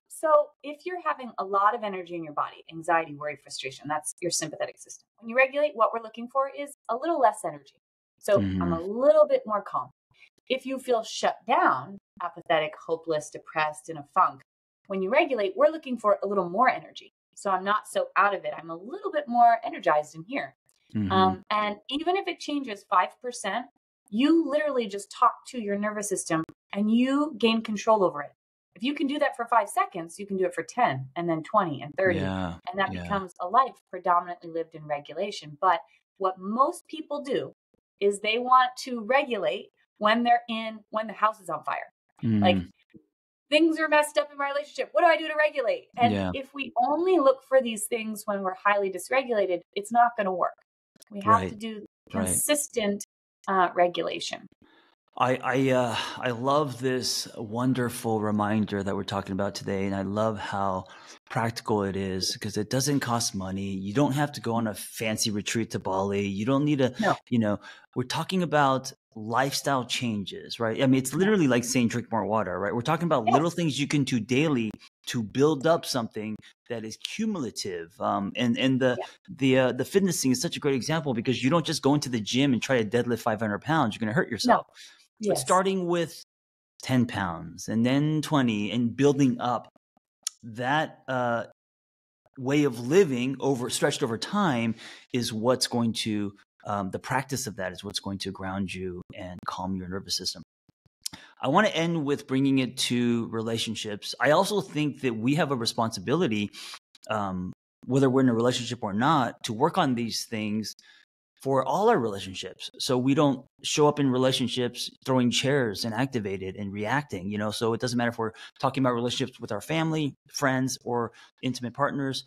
So if you're having a lot of energy in your body, anxiety, worry, frustration, that's your sympathetic system. When you regulate, what we're looking for is a little less energy. So I'm a little bit more calm. If you feel shut down, apathetic, hopeless, depressed, in a funk, when you regulate, we're looking for a little more energy. So I'm not so out of it. I'm a little bit more energized in here. And even if it changes 5%, you literally just talk to your nervous system and you gain control over it. If you can do that for 5 seconds, you can do it for 10 and then 20 and 30. And that becomes a life predominantly lived in regulation. But what most people do is they want to regulate when the house is on fire. Like things are messed up in my relationship. What do I do to regulate? And if we only look for these things when we're highly dysregulated, it's not going to work. We have to do consistent regulation. I love this wonderful reminder that we're talking about today. And I love how practical it is because it doesn't cost money. You don't have to go on a fancy retreat to Bali. You don't need we're talking about lifestyle changes, right? I mean, it's literally like saying drink more water, right? We're talking about little things you can do daily to build up something that is cumulative. And the fitness thing is such a great example because you don't just go into the gym and try to deadlift 500 pounds. You're going to hurt yourself. But starting with 10 pounds and then 20 and building up that way of living stretched over time is what's going to the practice of that is what's going to ground you and calm your nervous system. I want to end with bringing it to relationships. I also think that we have a responsibility, whether we're in a relationship or not, to work on these things for all our relationships. So we don't show up in relationships throwing chairs and activated and reacting, so it doesn't matter if we're talking about relationships with our family, friends, or intimate partners.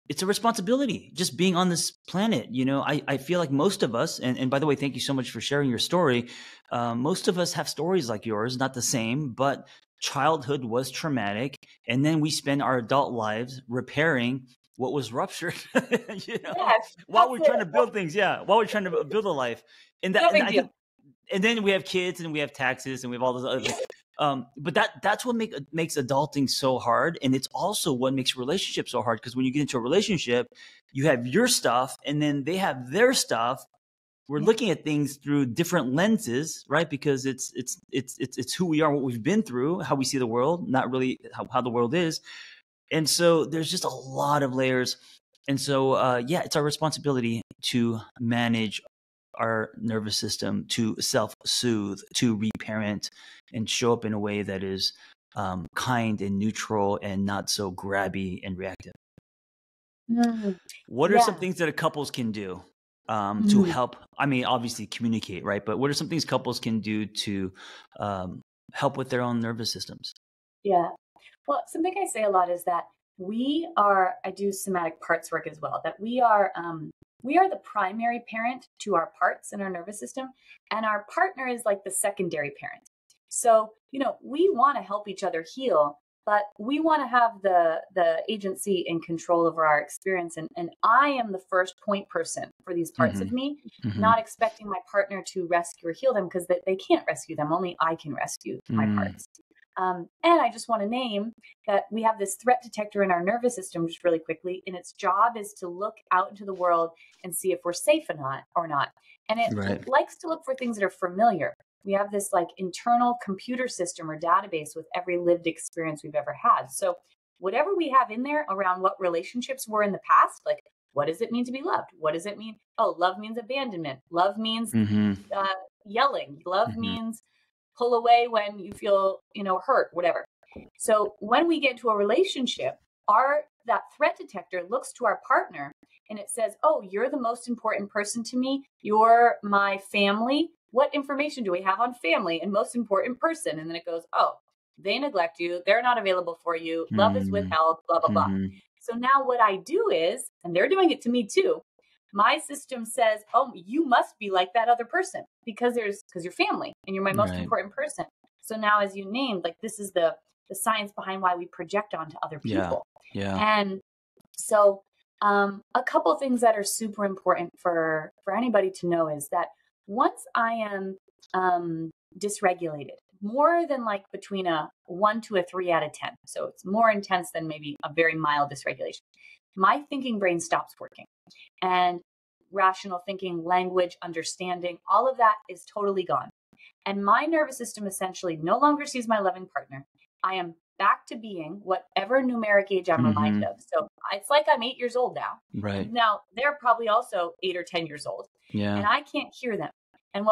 It's a responsibility just being on this planet. I feel like most of us, and by the way, thank you so much for sharing your story. Most of us have stories like yours, not the same, but childhood was traumatic. And then we spend our adult lives repairing what was ruptured, while we're trying to build things. While we're trying to build a life. And then we have kids and we have taxes and we have all those other things. But that's what makes adulting so hard. And it's also what makes relationships so hard. Because when you get into a relationship, you have your stuff and then they have their stuff. we're looking at things through different lenses, right? Because it's who we are, what we've been through, how we see the world, not really how the world is. And so there's just a lot of layers. And so, yeah, it's our responsibility to manage our nervous system, to self-soothe, to reparent, and show up in a way that is kind and neutral and not so grabby and reactive. What are some things that couples can do to help? I mean, obviously communicate, right? But what are some things couples can do to help with their own nervous systems? Yeah. Well, something I say a lot is that I do somatic parts work as well, that we are the primary parent to our parts in our nervous system, and our partner is like the secondary parent. So, we want to help each other heal, but we want to have the agency and control over our experience. And I am the first point person for these parts of me, not expecting my partner to rescue or heal them, because they can't rescue them. Only I can rescue my parts. And I just want to name that we have this threat detector in our nervous system, just really quickly, and its job is to look out into the world and see if we're safe or not. And it likes to look for things that are familiar. We have this like internal computer system or database with every lived experience we've ever had. So whatever we have in there around what relationships were in the past, like what does it mean to be loved? What does it mean? Oh, love means abandonment. Love means yelling. Love means pull away when you feel, hurt, whatever. So when we get into a relationship, that threat detector looks to our partner and it says, oh, you're the most important person to me. You're my family. What information do we have on family and most important person? And then it goes, oh, they neglect you. They're not available for you. Love is withheld, blah, blah, blah. So now what I do is, and they're doing it to me too, my system says, oh, you must be like that other person because you're family and you're my most important person. So now, as you named, like this is the science behind why we project onto other people. Yeah. And so a couple of things that are super important for anybody to know is that once I am dysregulated, more than like between a 1 to a 3 out of 10, so it's more intense than maybe a very mild dysregulation, my thinking brain stops working. And rational thinking, language, understanding, all of that is totally gone. And my nervous system essentially no longer sees my loving partner. I am back to being whatever numeric age I'm reminded of. So it's like I'm 8 years old now. Right. Now they're probably also 8 or 10 years old. Yeah. And I can't hear them. And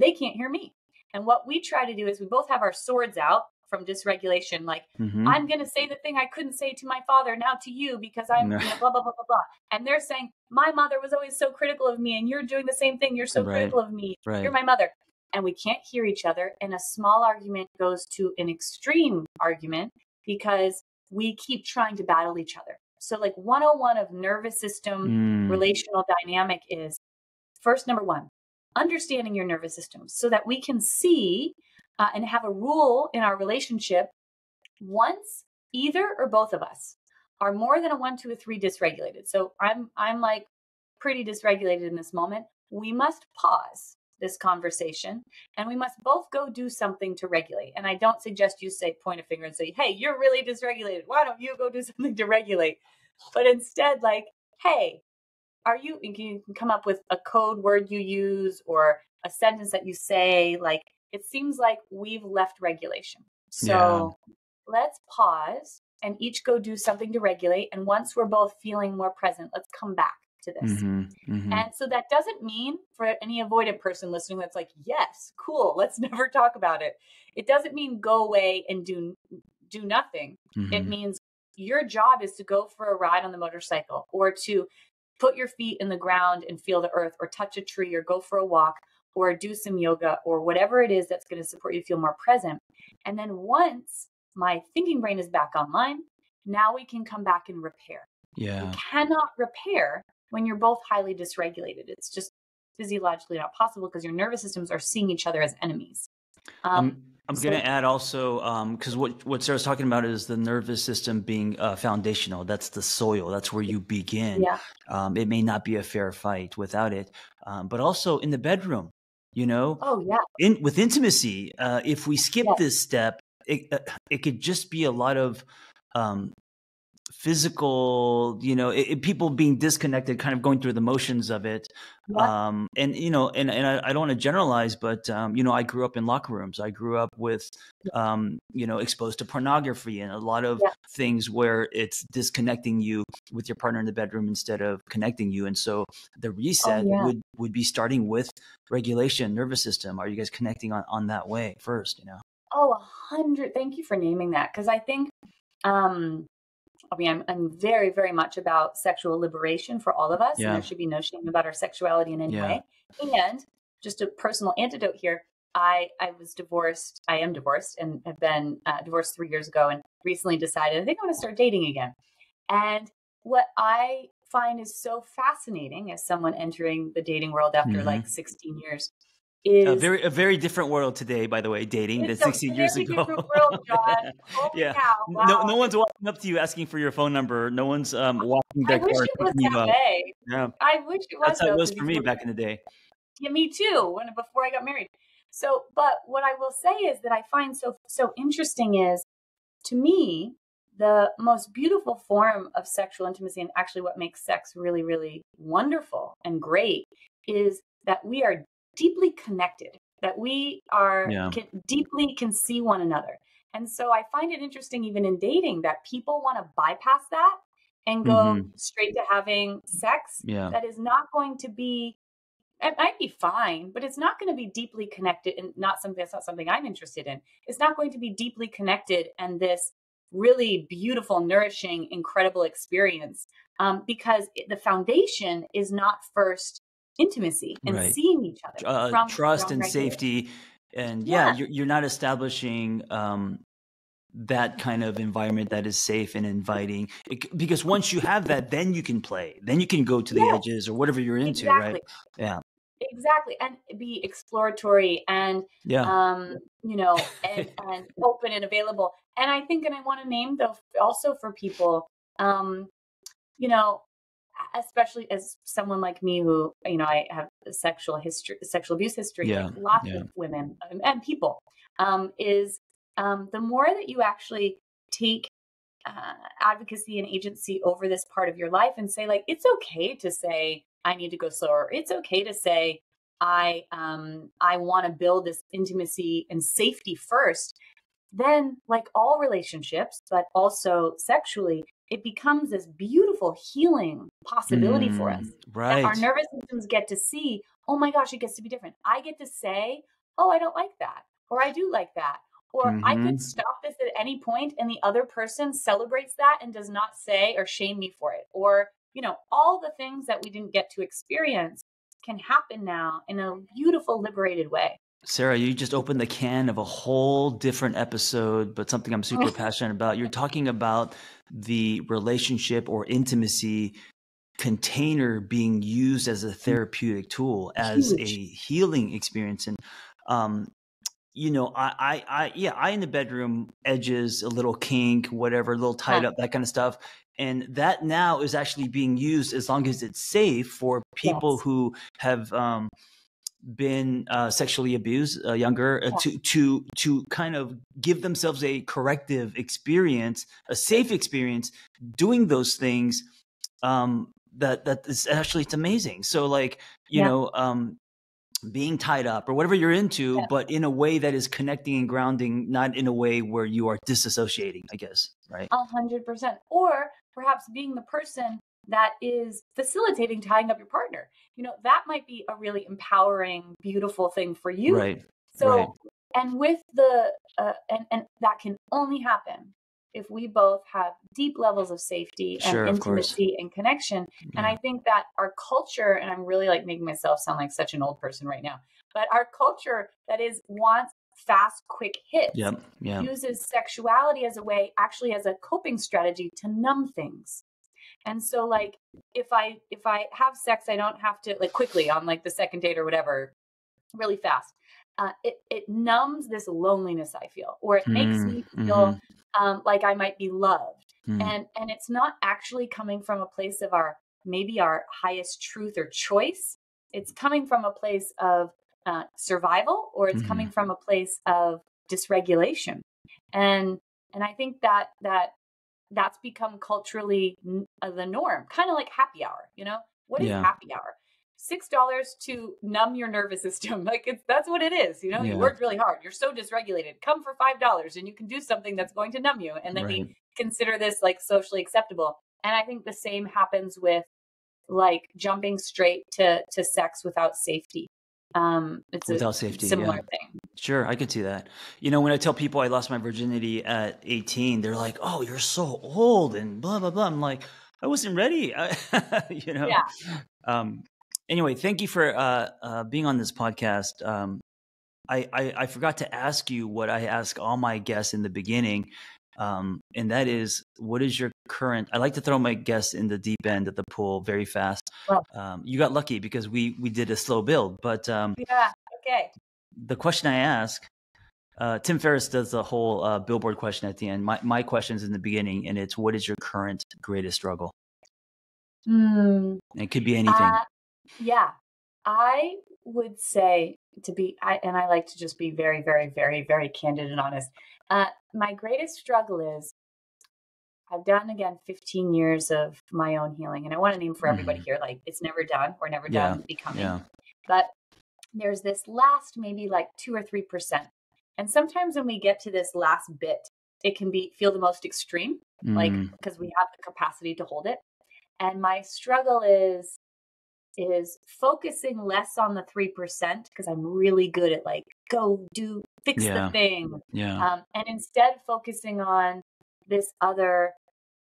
they can't hear me. And what we try to do is we both have our swords out from dysregulation. Like, I'm going to say the thing I couldn't say to my father now to you because I'm blah, blah, blah, blah, blah. And they're saying, my mother was always so critical of me and you're doing the same thing. You're so critical of me. You're my mother. And we can't hear each other. And a small argument goes to an extreme argument because we keep trying to battle each other. So like 101 of nervous system relational dynamic is first, number one, understanding your nervous system so that we can see and have a rule in our relationship. Once either or both of us are more than a 1 to a 3 dysregulated. So I'm like pretty dysregulated in this moment. We must pause this conversation and we must both go do something to regulate. And I don't suggest you point a finger and say, hey, you're really dysregulated. Why don't you go do something to regulate? But instead, like, hey, you can come up with a code word you use or a sentence that you say, like, it seems like we've left regulation. So let's pause and each go do something to regulate. And once we're both feeling more present, let's come back to this. And so that doesn't mean for any avoidant person listening that's like, yes, cool, let's never talk about it. It doesn't mean go away and do nothing. It means your job is to go for a ride on the motorcycle or to put your feet in the ground and feel the earth or touch a tree or go for a walk or do some yoga or whatever it is that's going to support you to feel more present. And then once my thinking brain is back online, now we can come back and repair. Yeah. You cannot repair when you're both highly dysregulated. It's just physiologically not possible because your nervous systems are seeing each other as enemies. I'm going to add also, because what Sarah's talking about is the nervous system being foundational. That's the soil. That's where you begin. Yeah. It may not be a fair fight without it, but also in the bedroom, Oh, yeah. with intimacy. If we skip this step, it could just be a lot of physical, people being disconnected, kind of going through the motions of it. And, and I don't want to generalize, but, I grew up in locker rooms. I grew up with, exposed to pornography and a lot of things where it's disconnecting you with your partner in the bedroom instead of connecting you. And so the reset would be starting with regulation, nervous system. Are you guys connecting on that way first, Oh, 100. Thank you for naming that. Cause I think, I'm very, very much about sexual liberation for all of us. And there should be no shame about our sexuality in any way. And just a personal antidote here. I was divorced. I am divorced and have been divorced 3 years ago, and recently decided I think I want to start dating again. And what I find is so fascinating as someone entering the dating world after like 16 years is a very different world today, by the way, dating than 16 years ago. Different world, John. Holy cow. Wow. No one's walking up to you asking for your phone number. No one's walking their car. I wish it was that way. Yeah. I wish it was. That's how it was for me back in the day. Yeah, me too. Before I got married. So, but what I will say is that I find so interesting is, to me, the most beautiful form of sexual intimacy, and actually what makes sex really, really wonderful and great, is that we are deeply connected, that we are deeply can see one another. And so I find it interesting, even in dating, that people want to bypass that and go straight to having sex. That is not going to be, it might be fine, but it's not going to be deeply connected, and that's not something I'm interested in. It's not going to be deeply connected and this really beautiful, nourishing, incredible experience, because the foundation is not first intimacy and seeing each other, trust and safety. And you're not establishing that kind of environment that is safe and inviting, because once you have that, then you can play, then you can go to the edges or whatever you're into. Right. Yeah, exactly. And be exploratory and and open and available. And I think, and I want to name though also for people, especially as someone like me who, I have a sexual abuse history, like lots of women and people, is the more that you actually take advocacy and agency over this part of your life and say, like, it's okay to say, I need to go slower. It's okay to say, I want to build this intimacy and safety first. Then, like all relationships, but also sexually, it becomes this beautiful healing possibility for us. Right. That our nervous systems get to see, oh my gosh, it gets to be different. I get to say, oh, I don't like that, or I do like that. Or I could stop this at any point and the other person celebrates that and does not say or shame me for it. Or, all the things that we didn't get to experience can happen now in a beautiful, liberated way. Sarah, you just opened the can of a whole different episode, but something I'm super passionate about. You're talking about the relationship or intimacy container being used as a therapeutic tool, as a healing experience. And, I in the bedroom, edges, a little kink, whatever, a little tied up, that kind of stuff. And that now is actually being used, as long as it's safe, for people who have been sexually abused younger, to kind of give themselves a corrective experience, a safe experience, doing those things. That is actually, it's amazing. So like, being tied up or whatever you're into, but in a way that is connecting and grounding, not in a way where you are disassociating, I guess, right? 100%. Or perhaps being the person that is facilitating tying up your partner. That might be a really empowering, beautiful thing for you. Right. So, and with the, and that can only happen if we both have deep levels of safety and intimacy and connection. And I think that our culture, and I'm really like making myself sound like such an old person right now, but our culture that wants fast, quick hits, uses sexuality as a way, actually as a coping strategy to numb things. And so like, if I have sex, I don't have to, like, quickly on like the second date or whatever, really fast. It numbs this loneliness I feel, or it makes me feel like I might be loved. And it's not actually coming from a place of maybe our highest truth or choice. It's coming from a place of survival, or it's coming from a place of dysregulation. And I think that that's become culturally the norm, kind of like happy hour. What is happy hour? $6 to numb your nervous system. Like that's what it is. You worked really hard. You're so dysregulated. Come for $5 and you can do something that's going to numb you. And then we consider this like socially acceptable. And I think the same happens with like jumping straight to sex without safety. It's without safety, similar thing. Sure, I could see that. When I tell people I lost my virginity at 18, they're like, "Oh, you're so old," and blah blah blah. I'm like, I wasn't ready. Yeah. Anyway, thank you for being on this podcast. I forgot to ask you what I ask all my guests in the beginning, and that is, what is your current? I like to throw my guests in the deep end of the pool very fast. Well, you got lucky because we did a slow build, but yeah, okay. The question I ask, Tim Ferriss does the whole billboard question at the end. My question is in the beginning, and it's, what is your current greatest struggle? It could be anything. Yeah, I would say and I like to just be very, very, very, very candid and honest. My greatest struggle is I've done, again, 15 years of my own healing. And I want to name for everybody here, like, it's never done. We're never done becoming. Yeah. But there's this last maybe like 2 or 3%. And sometimes when we get to this last bit, it can feel the most extreme, like, because we have the capacity to hold it. And my struggle is focusing less on the 3%, because I'm really good at like, fix the thing. Yeah. And instead focusing on this other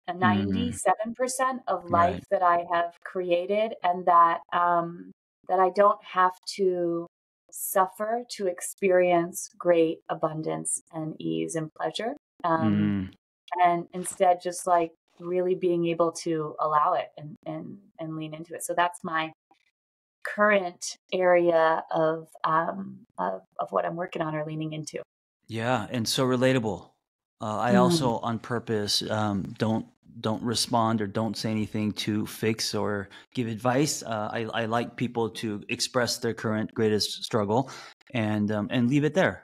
97% of life that I have created, and that I don't have to suffer to experience great abundance and ease and pleasure. And instead just like really being able to allow it and lean into it. So that's my current area of what I'm working on or leaning into. Yeah. And so relatable. I also on purpose don't respond or don't say anything to fix or give advice. I like people to express their current greatest struggle and leave it there,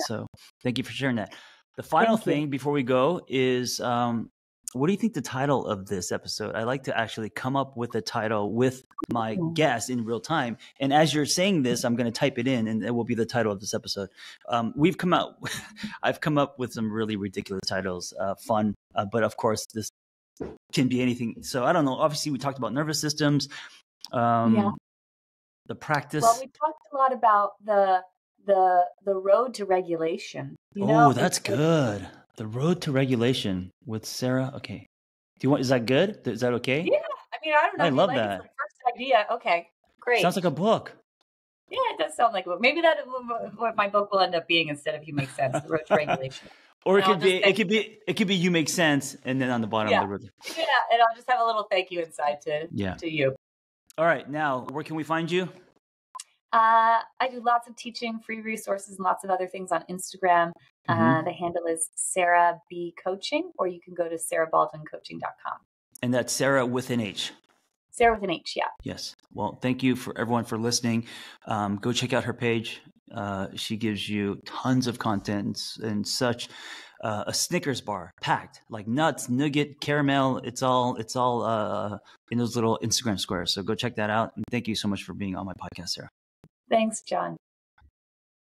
So thank you for sharing that. The final thing before we go is, what do you think the title of this episode? I like to actually come up with a title with my guest in real time. And as you're saying this, I'm going to type it in, and it will be the title of this episode. I've come up with some really ridiculous titles, fun, but of course this can be anything. So I don't know. Obviously, we talked about nervous systems, the practice. Well, we talked a lot about the road to regulation. That's good. The road to regulation with Sarah. Okay. Is that good? Is that okay? Yeah. I mean, I don't know. I love that. It's the first idea. Okay. Great. Sounds like a book. Yeah, it does sound like a book. Maybe that's what my book will end up being instead of You Make Sense, The Road to Regulation. Or it could be You Make Sense, and then on the bottom of the road. Yeah, and I'll just have a little thank you inside to you. All right. Now, where can we find you? I do lots of teaching, free resources, and lots of other things on Instagram. The handle is Sarah B Coaching, or you can go to sarahbaldwincoaching.com. And that's Sarah with an H. Sarah with an H, yeah. Yes. Well, thank you for everyone for listening. Go check out her page. She gives you tons of content and such. A Snickers bar packed, like nuts, nougat, caramel. It's all in those little Instagram squares. So go check that out. And thank you so much for being on my podcast, Sarah. Thanks, John.